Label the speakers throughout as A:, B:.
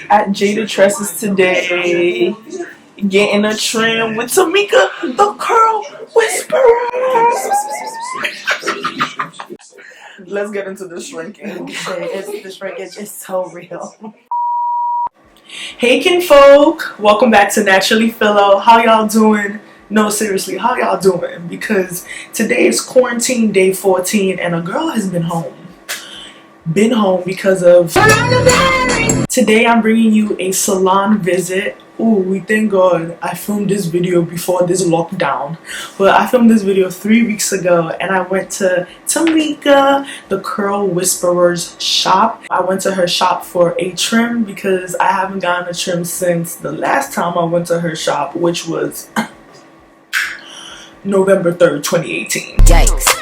A: At Jaded Tresses today, getting a trim with Tameeka, the curl whisperer. Let's get into the shrinking.
B: The shrinkage is so real.
A: Hey kinfolk, welcome back to NaturallyPhilo. How y'all doing? No, seriously, how y'all doing? Because today is quarantine day 14 and a girl has been home. Because of... Today I'm bringing you a salon visit. Ooh, we thank God I filmed this video before this lockdown. But I filmed this video 3 weeks ago and I went to Tameeka, the curl whisperer's shop. I went to her shop for a trim because I haven't gotten a trim since the last time I went to her shop, which was November 3rd, 2018. Yikes.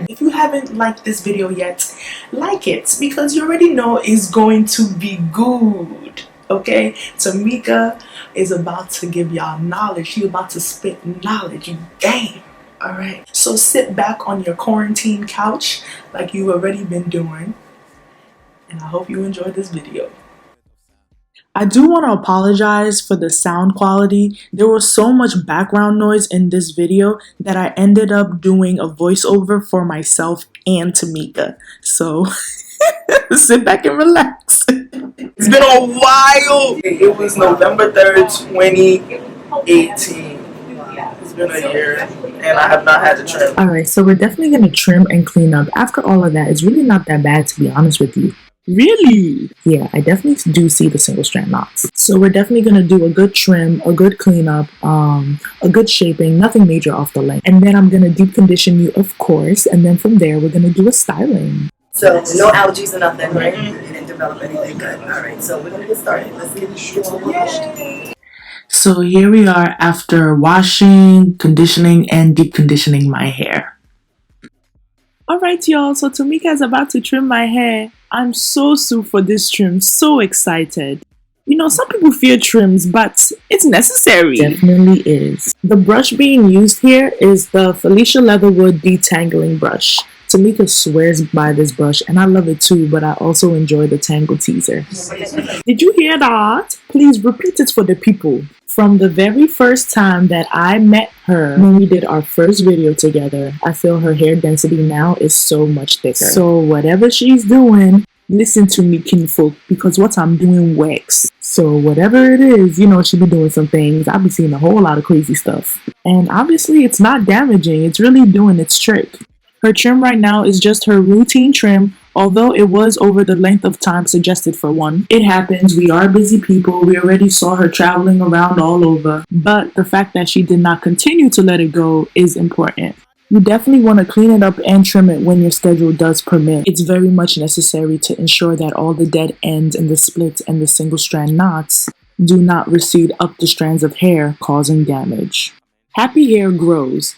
A: If you haven't liked this video yet, like it because you already know it's going to be good. Okay, Tameeka is about to give y'all knowledge. She's about to spit knowledge. You game. Alright, so sit back on your quarantine couch like you've already been doing, and I hope you enjoyed this video. I do want to apologize for the sound quality. There was so much background noise in this video that I ended up doing a voiceover for myself and Tameeka. So sit back and relax. It's been a while. It was November 3rd, 2018. It's been a year and I have not had to trim. Alright, so we're definitely going to trim and clean up. After all of that, it's really not that bad, to be honest with you. Really? Yeah, I definitely do see the single strand knots. So we're definitely going to do a good trim, a good cleanup, a good shaping, nothing major off the length. And then I'm going to deep condition you, of course. And then from there, we're going to do a styling.
B: So no allergies or nothing, right? You didn't develop anything good. All right, so we're going to get started. Let's get started.
A: So here we are after washing, conditioning, and deep conditioning my hair. Alright y'all, so Tameeka is about to trim my hair. I'm so super for this trim, so excited. You know, some people fear trims, but it's necessary. Definitely is. The brush being used here is the Felicia Leatherwood detangling brush. Tameeka swears by this brush and I love it too, but I also enjoy the tangle teaser. Did you hear that? Please repeat it for the people. From the very first time that I met her, when we did our first video together, I feel her hair density now is so much thicker. So whatever she's doing, listen to me kinfolk, because what I'm doing works. So whatever it is, you know, she be doing some things. I'll be seeing a whole lot of crazy stuff. And obviously it's not damaging, it's really doing its trick. Her trim right now is just her routine trim, although it was over the length of time suggested for one. It happens, we are busy people, we already saw her traveling around all over, but the fact that she did not continue to let it go is important. You definitely want to clean it up and trim it when your schedule does permit. It's very much necessary to ensure that all the dead ends and the splits and the single strand knots do not recede up the strands of hair, causing damage. Happy hair grows.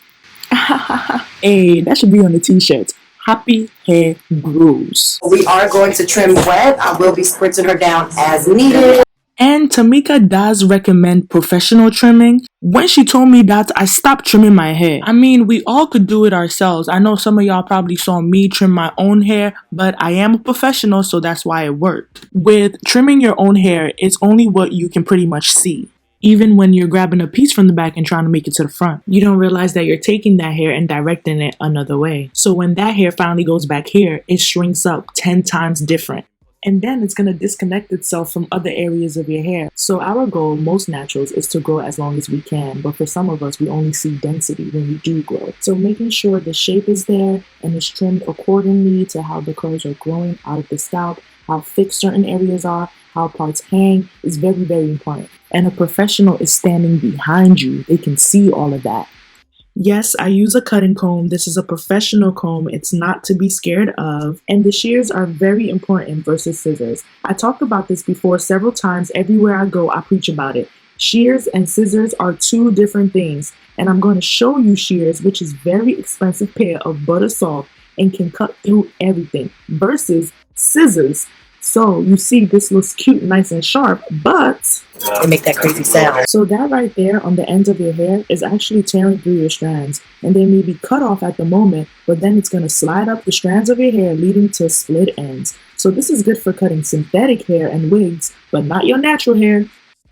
A: Hey, that should be on the t-shirt. Happy hair grows.
B: We are going to trim wet. I will be spritzing her down as needed.
A: And Tameeka does recommend professional trimming. When she told me that, I stopped trimming my hair. I mean, we all could do it ourselves. I know some of y'all probably saw me trim my own hair, but I am a professional, so that's why it worked. With trimming your own hair, it's only what you can pretty much see. Even when you're grabbing a piece from the back and trying to make it to the front, you don't realize that you're taking that hair and directing it another way. So when that hair finally goes back here, it shrinks up 10 times different. And then it's going to disconnect itself from other areas of your hair. So our goal, most naturals, is to grow as long as we can. But for some of us, we only see density when we do grow. So making sure the shape is there and is trimmed accordingly to how the curls are growing out of the scalp, how thick certain areas are, how parts hang is very, very important. And a professional is standing behind you. They can see all of that. Yes, I use a cutting comb. This is a professional comb. It's not to be scared of. And the shears are very important versus scissors. I talked about this before several times. Everywhere I go, I preach about it. Shears and scissors are two different things. And I'm going to show you shears, which is very expensive pair of butter salt and can cut through everything, versus scissors. So you see this looks cute, nice and sharp, but
B: They make that crazy sound.
A: so that right there on the ends of your hair is actually tearing through your strands, and they may be cut off at the moment, but then it's going to slide up the strands of your hair, leading to split ends. So this is good for cutting synthetic hair and wigs, but not your natural hair.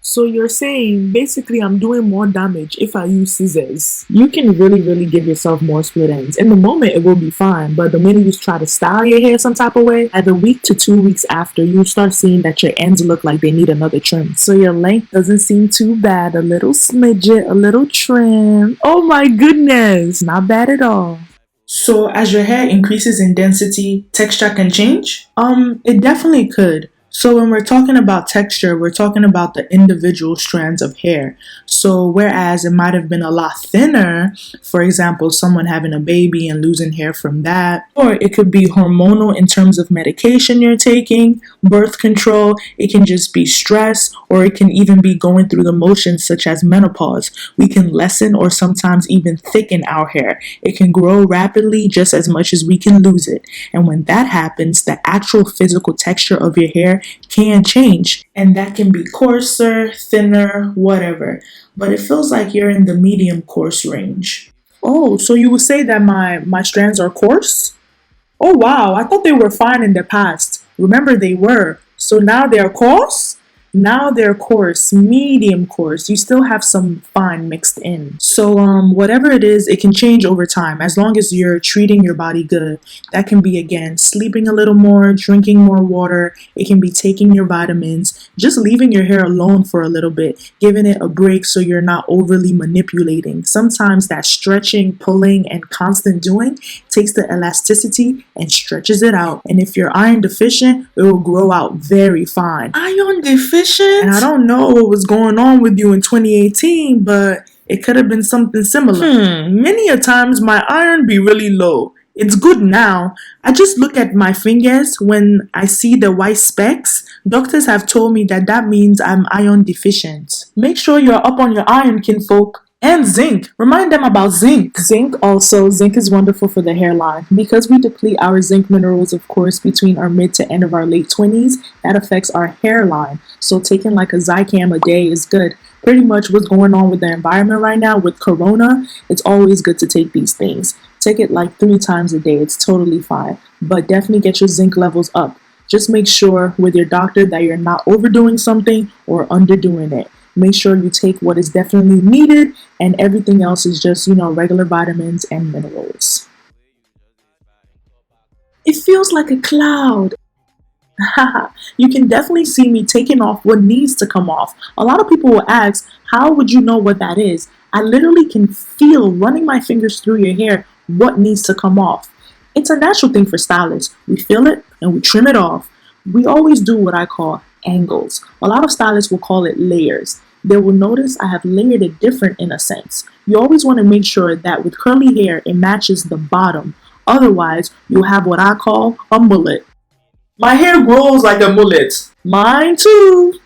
A: So you're saying basically I'm doing more damage if I use scissors. You can really give yourself more split ends. In the moment it will be fine, but the minute you try to style your hair some type of way, at a week to 2 weeks after, you start seeing that your ends look like they need another trim. So your length doesn't seem too bad. A little smidget, a little trim. Oh my goodness, not bad at all. So as your hair increases in density, texture can change? It definitely could. So when we're talking about texture, we're talking about the individual strands of hair. So whereas it might have been a lot thinner, for example, someone having a baby and losing hair from that, or it could be hormonal in terms of medication you're taking, birth control, it can just be stress, or it can even be going through the motions such as menopause. We can lessen or sometimes even thicken our hair. It can grow rapidly just as much as we can lose it. And when that happens, the actual physical texture of your hair can change, and that can be coarser, thinner, whatever, but it feels like you're in the medium coarse range. Oh, so you would say that my strands are coarse? Oh wow, I thought they were fine in the past. Remember, they were. So now they're coarse? Now they're coarse, medium coarse. You still have some fine mixed in. So whatever it is, it can change over time as long as you're treating your body good. That can be, again, sleeping a little more, drinking more water. It can be taking your vitamins, just leaving your hair alone for a little bit, giving it a break so you're not overly manipulating. Sometimes that stretching, pulling, and constant doing takes the elasticity and stretches it out. And if you're iron deficient, it will grow out very fine. Iron deficient? And I don't know what was going on with you in 2018, but it could have been something similar. Many a times my iron be really low. It's good now. I just look at my fingers when I see the white specks. Doctors have told me that that means I'm iron deficient. Make sure you're up on your iron, kinfolk. And zinc. Remind them about zinc. Zinc is wonderful for the hairline. Because we deplete our zinc minerals, of course, between our mid to end of our late 20s, that affects our hairline. So taking like a Zicam a day is good. Pretty much what's going on with the environment right now with Corona, it's always good to take these things. Take it like 3 times a day. It's totally fine. But definitely get your zinc levels up. Just make sure with your doctor that you're not overdoing something or underdoing it. Make sure you take what is definitely needed, and everything else is just, regular vitamins and minerals. It feels like a cloud. You can definitely see me taking off what needs to come off. A lot of people will ask, how would you know what that is? I literally can feel running my fingers through your hair what needs to come off. It's a natural thing for stylists. We feel it and we trim it off. We always do what I call angles. A lot of stylists will call it layers. They will notice I have layered it different in a sense. You always want to make sure that with curly hair, it matches the bottom. Otherwise, you'll have what I call a mullet. My hair grows like a mullet. Mine too.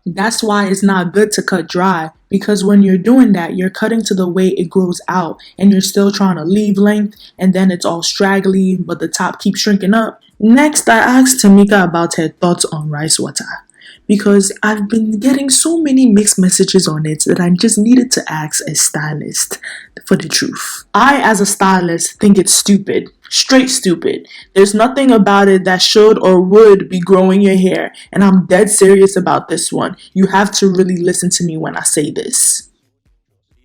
A: That's why it's not good to cut dry, because when you're doing that, you're cutting to the way it grows out, and you're still trying to leave length, and then it's all straggly, but the top keeps shrinking up. Next, I asked Tameeka about her thoughts on rice water, because I've been getting so many mixed messages on it that I just needed to ask a stylist for the truth. I, as a stylist, think it's stupid. Straight stupid. There's nothing about it that should or would be growing your hair, and I'm dead serious about this one. You have to really listen to me when I say this.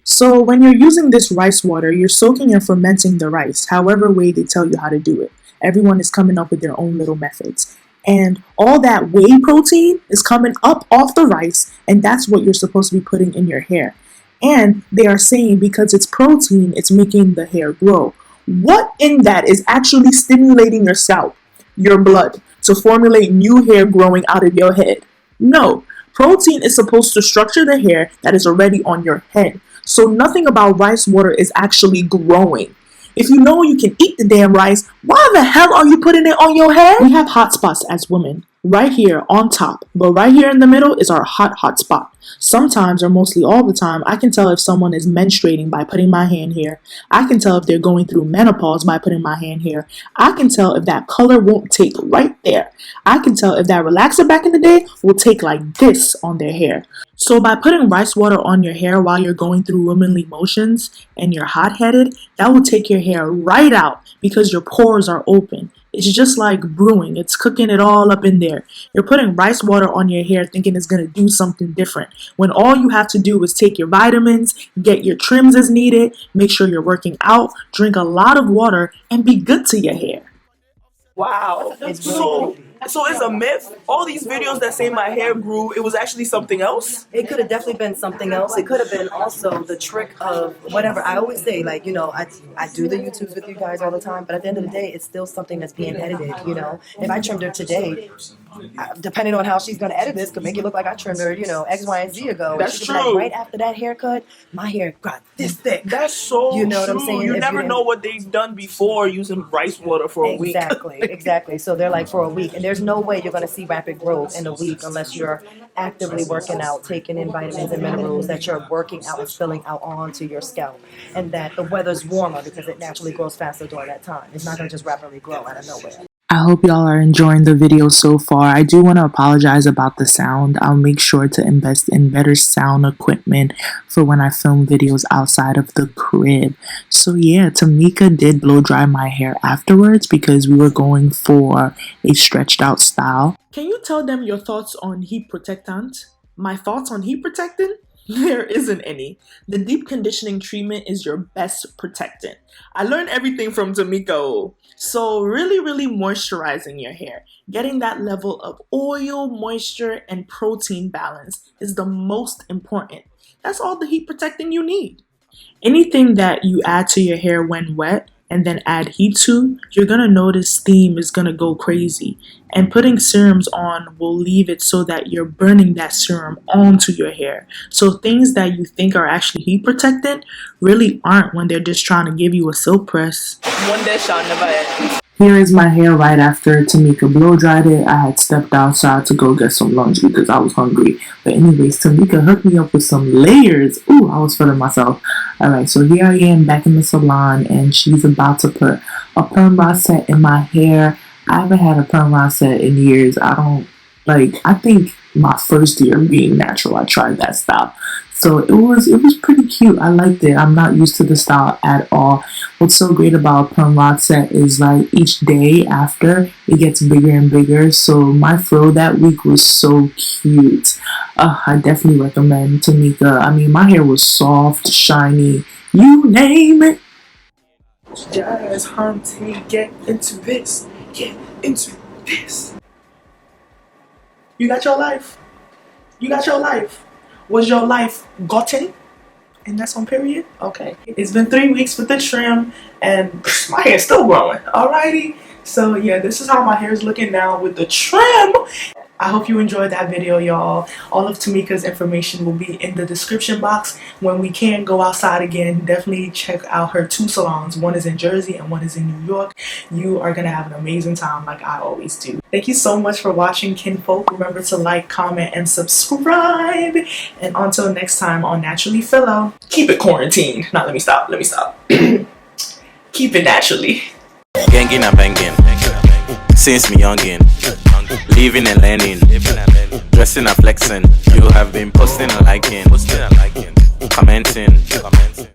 A: So when you're using this rice water, you're soaking and fermenting the rice, however way they tell you how to do it. Everyone is coming up with their own little methods. And all that whey protein is coming up off the rice, and that's what you're supposed to be putting in your hair. And they are saying because it's protein, it's making the hair grow. What in that is actually stimulating your scalp, your blood, to formulate new hair growing out of your head? No. Protein is supposed to structure the hair that is already on your head. So nothing about rice water is actually growing. If you know you can eat the damn rice, why the hell are you putting it on your head? We have hot spots as women. right here on top, but right here in the middle is our hot spot. Sometimes, or mostly all the time, I can tell if someone is menstruating by putting my hand here. I can tell if they're going through menopause by putting my hand here. I can tell if that color won't take right there. I can tell if that relaxer back in the day will take like this on their hair. So by putting rice water on your hair while you're going through womanly motions and you're hot-headed, that will take your hair right out because your pores are open. It's just like brewing. It's cooking it all up in there. You're putting rice water on your hair thinking it's going to do something different, when all you have to do is take your vitamins, get your trims as needed, make sure you're working out, drink a lot of water, and be good to your hair.
C: Wow. So it's a myth. All these videos that say my hair grew, it was actually something else?
B: It could have definitely been something else. It could have been also the trick of whatever. I always say, like, you know, I do the YouTubes with you guys all the time, but at the end of the day, it's still something that's being edited, you know. If I trimmed her today, depending on how she's going to edit this, could make it look like I trimmed her, you know, X, Y, and Z ago.
C: That's true.
B: Like, right after that haircut, my hair got this thick.
C: That's so
B: you know
C: true.
B: What I'm saying?
C: You never know what they've done before using rice water for a week.
B: Exactly. So they're like for a week. And there's no way you're going to see rapid growth in a week unless you're actively working out, taking in vitamins and minerals, that you're working out and spilling out onto your scalp. And that the weather's warmer because it naturally grows faster during that time. It's not going to just rapidly grow out of nowhere.
A: I hope y'all are enjoying the video so far. I do want to apologize about the sound. I'll make sure to invest in better sound equipment for when I film videos outside of the crib. So yeah, Tameeka did blow dry my hair afterwards because we were going for a stretched out style. Can you tell them your thoughts on heat protectant? My thoughts on heat protectant? There isn't any. The deep conditioning treatment is your best protectant. I learned everything from Tameeka. So really moisturizing your hair, getting that level of oil, moisture, and protein balance is the most important. That's all the heat protecting you need. Anything that you add to your hair when wet and then add heat to, you're going to notice steam is going to go crazy. And putting serums on will leave it so that you're burning that serum onto your hair. So things that you think are actually heat protectant really aren't when they're just trying to give you a silk press.
C: One day shall never end.
A: Here is my hair right after Tameeka blow dried it. I had stepped outside to go get some lunch because I was hungry. But anyways, Tameeka hooked me up with some layers. Ooh, I was feeling myself. Alright, so here I am back in the salon and she's about to put a perm rod set in my hair. I haven't had a perm rod set in years. I think my first year of being natural, I tried that style. So it was pretty cute. I liked it. I'm not used to the style at all. What's so great about perm rod set is like each day after it gets bigger and bigger. So my fro that week was so cute. I definitely recommend Tameeka. I mean, my hair was soft, shiny, you name it.
C: Jazz hunting, get into this. Get into this. You got your life. You got your life. Was your life gotten? And that's on period? Okay. It's been 3 weeks with the trim and my hair's still growing. Alrighty. So yeah, this is how my hair is looking now with the trim. I hope you enjoyed that video, y'all. All of Tameeka's information will be in the description box. When we can go outside again, definitely check out her 2 salons. One is in Jersey and one is in New York. You are gonna have an amazing time like I always do. Thank you so much for watching, kinfolk. Remember to like, comment, and subscribe. And until next time on NaturallyPhilo, keep it quarantined. Let me stop. Keep it naturally.
D: Genging and banging, since me youngin', living and learning, dressing and flexing. You have been posting and liking, commenting.